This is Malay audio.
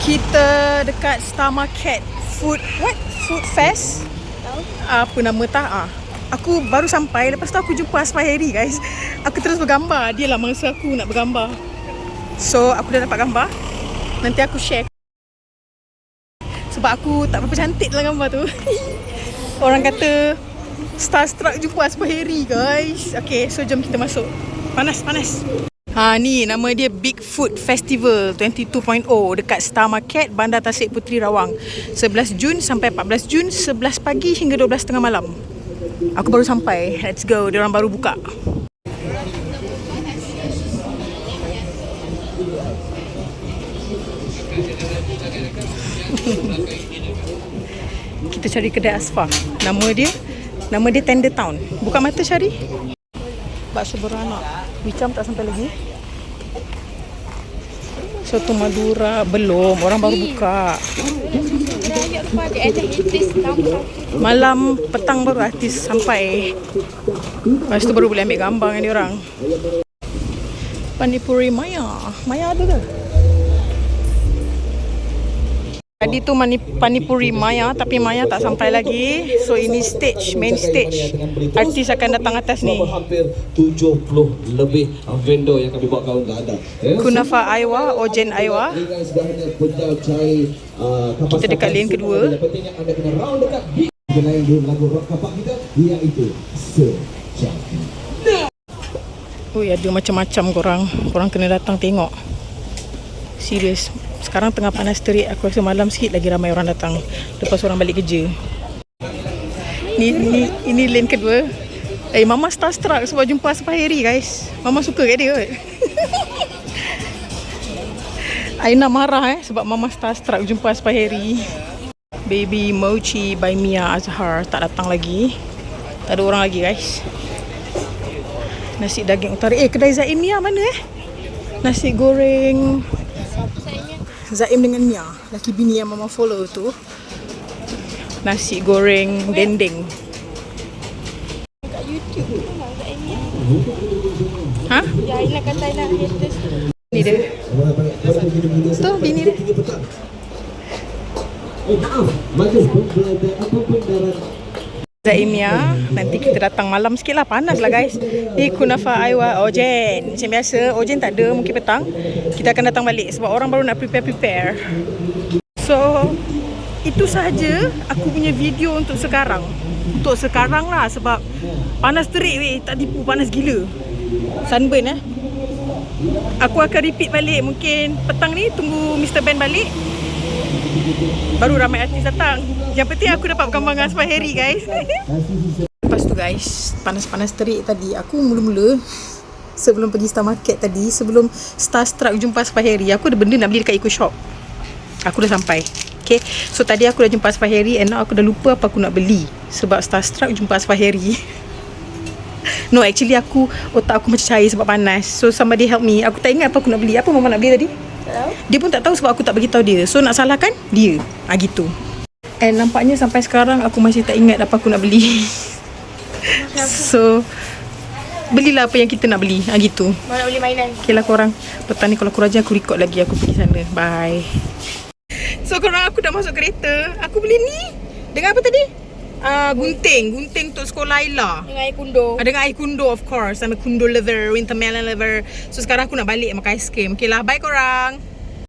Kita dekat Star Market Food Fest. Apa nama tak? Aku baru sampai. Lepas tu aku jumpa Asma Harry, guys. Aku terus bergambar. Dia lah mangsa aku nak bergambar. So aku dah dapat gambar. Nanti aku share. Sebab aku tak berapa cantik dalam gambar tu. Orang kata starstruck jumpa Asma Harry, guys. Okay, so jom kita masuk. Panas. Ni nama dia Big Food Festival 22.0 dekat Star Market, Bandar Tasik Puteri, Rawang. 11 Jun sampai 14 Jun, 11 pagi hingga 12 tengah malam. Aku baru sampai. Let's go. Diorang baru buka. Kita cari kedai Asfa. Nama dia Tender Town. Buka mata, Syari. Bakso beranak. Wicam tak sampai lagi. Soto Madura belum. Orang baru buka. Malam petang baru artis sampai. Lepas tu baru boleh ambil gambar dengan diorang. Panipuri Maya ada ke? Tadi tu Panipuri Maya, tapi Maya tak sampai lagi. So ini main stage. Artis akan datang atas ni. Hampir 70 lebih vendor yang kami bawa kawan ada. Kunafa Aiwa, Ojen Aiwa. Kita dekat lane kedua. Pentingnya anda kena round dekat big lain dulu lagu rock kapak kita, iaitu Sejati. Ada macam-macam korang kena datang tengok. Serius. Sekarang tengah panas terik. Aku rasa malam sikit lagi ramai orang datang. Lepas orang balik kerja. Ini lane kedua. Mama starstruck sebab jumpa Asma Harry, guys. Mama suka kat dia kot. Aina marah sebab Mama starstruck jumpa Asma Harry. Baby Mochi by Mia Azhar tak datang lagi. Tak ada orang lagi, guys. Nasi daging utara. Kedai Zaim Mia mana Nasi goreng Zaim dengan Mia, laki bini yang Mama follow tu. Nasi goreng dendeng. Kat YouTube tu lah Zaim Mia. Ya, Aina kata Aina haters. Ni dia. Tu bini dia. Zaim Mia. Nanti kita datang malam sikit lah. Panas lah, guys. Ni Kunafa Aiwa Ojen. Macam biasa Ojen tak ada. Mungkin petang kita akan datang balik sebab orang baru nak prepare. So itu sahaja aku punya video untuk sekarang. Untuk sekarang lah, sebab panas terik weh. Tak tipu, panas gila. Sunburn Aku akan repeat balik. Mungkin petang ni tunggu Mr. Ben balik, baru ramai artis datang. Yang penting aku dapat gambar dengan Asma Harry, guys. Lepas tu, guys, panas-panas terik tadi, aku mula-mula sebelum pergi Star Market tadi, sebelum starstruck jumpa Asma Harry, aku ada benda nak beli dekat Eco Shop. Aku dah sampai. Okay, so tadi aku dah jumpa Asma Harry, and now aku dah lupa apa aku nak beli sebab starstruck jumpa Asma Harry. No, actually otak aku macam cair sebab panas. So somebody help me. Aku tak ingat apa aku nak beli. Apa Mama nak beli tadi? Dia pun tak tahu sebab aku tak beritahu dia. So nak salahkan dia. Gitu. And nampaknya sampai sekarang aku masih tak ingat apa aku nak beli. So belilah apa yang kita nak beli. Gitu. Mana beli mainan. Okay lah korang. Petang ni kalau aku rajin aku record lagi. Aku pergi sana. Bye. So korang, aku dah masuk kereta. Aku beli ni. Dengan apa tadi? Gunting untuk sekolah Laila. Dengan air kundo. Dengan air kundo, of course. I'm a kundo lover, winter melon lover. So sekarang aku nak balik makan aiskrim. Okay lah, bye korang.